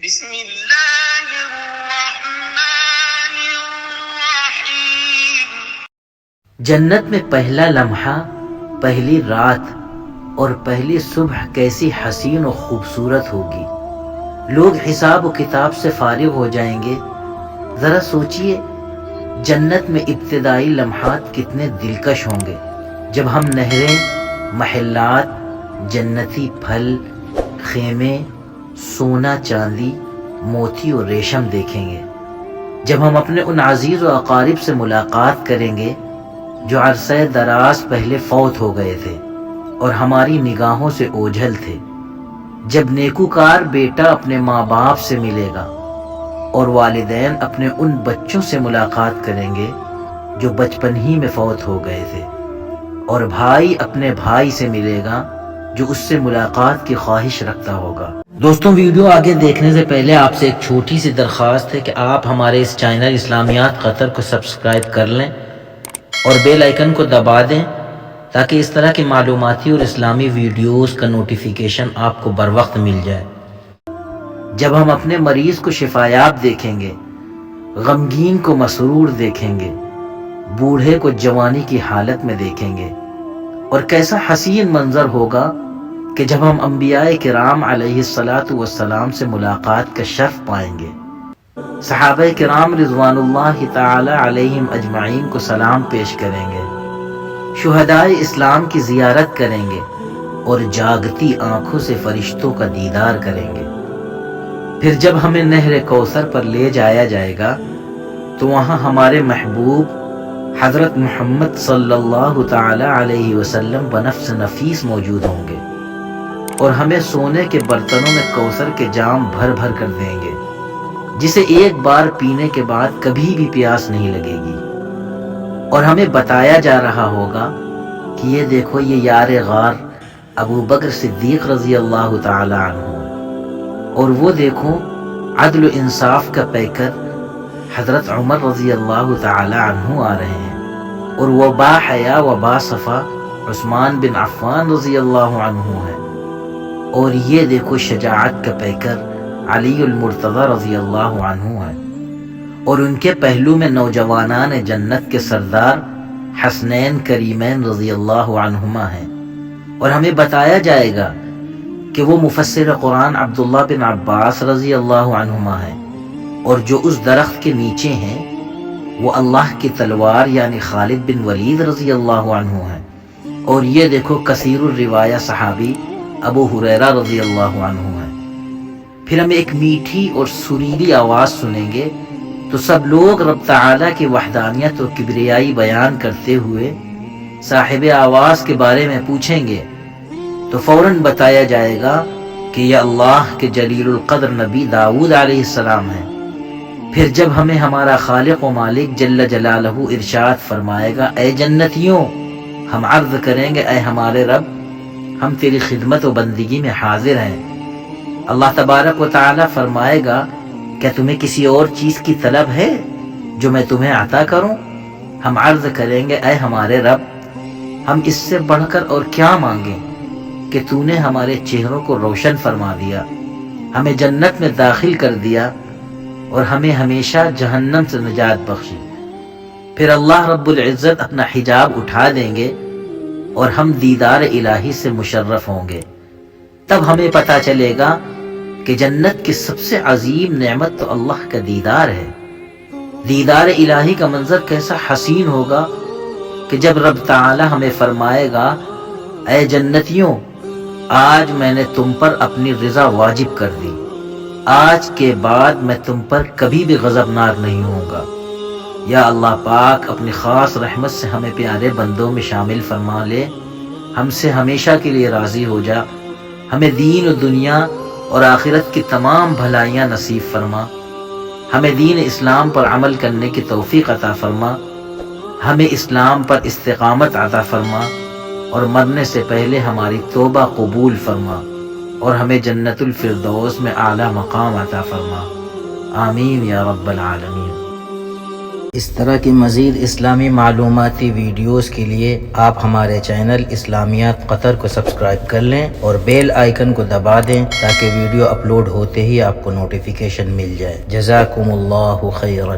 بسم اللہ الرحمن الرحیم۔ جنت میں پہلا لمحہ، پہلی رات اور پہلی صبح کیسی حسین و خوبصورت ہوگی۔ لوگ حساب و کتاب سے فارغ ہو جائیں گے۔ ذرا سوچئے جنت میں ابتدائی لمحات کتنے دلکش ہوں گے، جب ہم نہریں، محلات، جنتی پھل، خیمے، سونا چاندی، موتی اور ریشم دیکھیں گے۔ جب ہم اپنے ان عزیز و اقارب سے ملاقات کریں گے جو عرصہ دراز پہلے فوت ہو گئے تھے اور ہماری نگاہوں سے اوجھل تھے۔ جب نیکوکار بیٹا اپنے ماں باپ سے ملے گا اور والدین اپنے ان بچوں سے ملاقات کریں گے جو بچپن ہی میں فوت ہو گئے تھے، اور بھائی اپنے بھائی سے ملے گا جو اس سے ملاقات کی خواہش رکھتا ہوگا۔ دوستوں، ویڈیو آگے دیکھنے سے پہلے آپ سے ایک چھوٹی سی درخواست ہے کہ آپ ہمارے اس چینل اسلامیات قطر کو سبسکرائب کر لیں اور بیل آئیکن کو دبا دیں تاکہ اس طرح کی معلوماتی اور اسلامی ویڈیوز کا نوٹیفیکیشن آپ کو بر وقت مل جائے۔ جب ہم اپنے مریض کو شفایاب دیکھیں گے، غمگین کو مسرور دیکھیں گے، بوڑھے کو جوانی کی حالت میں دیکھیں گے، اور کیسا حسین منظر ہوگا کہ جب ہم انبیاء کرام علیہ السلام سے ملاقات کا شرف پائیں گے، صحابہ کرام رضوان اللہ تعالی علیہم اجمعین کو سلام پیش کریں گے، شہداء اسلام کی زیارت کریں گے اور جاگتی آنکھوں سے فرشتوں کا دیدار کریں گے۔ پھر جب ہمیں نہر کوثر پر لے جایا جائے گا تو وہاں ہمارے محبوب حضرت محمد صلی اللہ تعالی علیہ وسلم بنفس نفیس موجود ہوں گے اور ہمیں سونے کے برتنوں میں کوثر کے جام بھر بھر کر دیں گے، جسے ایک بار پینے کے بعد کبھی بھی پیاس نہیں لگے گی۔ اور ہمیں بتایا جا رہا ہوگا کہ یہ دیکھو، یہ یار غار ابو بکر صدیق رضی اللہ تعالی عنہ، اور وہ دیکھو عدل و انصاف کا پیکر حضرت عمر رضی اللہ تعالی عنہ آ رہے ہیں، اور وہ با حیا و با صفا عثمان بن عفان رضی اللہ عنہ ہیں، اور یہ دیکھو شجاعت کا پیکر علی المرتضی رضی اللہ عنہ ہیں، اور ان کے پہلو میں نوجوانان جنت کے سردار حسنین کریمین رضی اللہ عنہما ہیں۔ اور ہمیں بتایا جائے گا کہ وہ مفسر قرآن عبداللہ بن عباس رضی اللہ عنہما ہیں، اور جو اس درخت کے نیچے ہیں وہ اللہ کی تلوار یعنی خالد بن ولید رضی اللہ عنہ ہیں۔ اور یہ دیکھو کثیر الروایہ صحابی ابو ہریرہ رضی اللہ عنہ ہیں۔ پھر ہم ایک میٹھی اور سریلی آواز سنیں گے تو سب لوگ رب تعالیٰ کی وحدانیت اور کبریائی بیان کرتے ہوئے صاحب آواز کے بارے میں پوچھیں گے، تو فوراً بتایا جائے گا کہ یہ اللہ کے جلیل القدر نبی داؤد علیہ السلام ہیں۔ پھر جب ہمیں ہمارا خالق و مالک جل جلالہ ارشاد فرمائے گا، اے جنتیوں، ہم عرض کریں گے، اے ہمارے رب، ہم تیری خدمت و بندگی میں حاضر ہیں۔ اللہ تبارک و تعالی فرمائے گا، کیا تمہیں کسی اور چیز کی طلب ہے جو میں تمہیں عطا کروں؟ ہم عرض کریں گے، اے ہمارے رب، ہم اس سے بڑھ کر اور کیا مانگیں کہ تو نے ہمارے چہروں کو روشن فرما دیا، ہمیں جنت میں داخل کر دیا اور ہمیں ہمیشہ جہنم سے نجات بخشی۔ پھر اللہ رب العزت اپنا حجاب اٹھا دیں گے اور ہم دیدار الہی سے مشرف ہوں گے۔ تب ہمیں پتہ چلے گا کہ جنت کی سب سے عظیم نعمت تو اللہ کا دیدار ہے۔ دیدار الہی کا منظر کیسا حسین ہوگا کہ جب رب تعالی ہمیں فرمائے گا، اے جنتیوں، آج میں نے تم پر اپنی رضا واجب کر دی، آج کے بعد میں تم پر کبھی بھی غضبناک نہیں ہوں گا۔ یا اللہ پاک اپنی خاص رحمت سے ہمیں پیارے بندوں میں شامل فرما لے، ہم سے ہمیشہ کے لیے راضی ہو جا، ہمیں دین و دنیا اور آخرت کی تمام بھلائیاں نصیب فرما، ہمیں دین اسلام پر عمل کرنے کی توفیق عطا فرما، ہمیں اسلام پر استقامت عطا فرما، اور مرنے سے پہلے ہماری توبہ قبول فرما، اور ہمیں جنت الفردوس میں اعلیٰ مقام عطا فرما۔ آمین یا رب العالمین۔ اس طرح کی مزید اسلامی معلوماتی ویڈیوز کے لیے آپ ہمارے چینل اسلامیات قطر کو سبسکرائب کر لیں اور بیل آئیکن کو دبا دیں تاکہ ویڈیو اپلوڈ ہوتے ہی آپ کو نوٹیفیکیشن مل جائے۔ جزاکم اللہ خیرا۔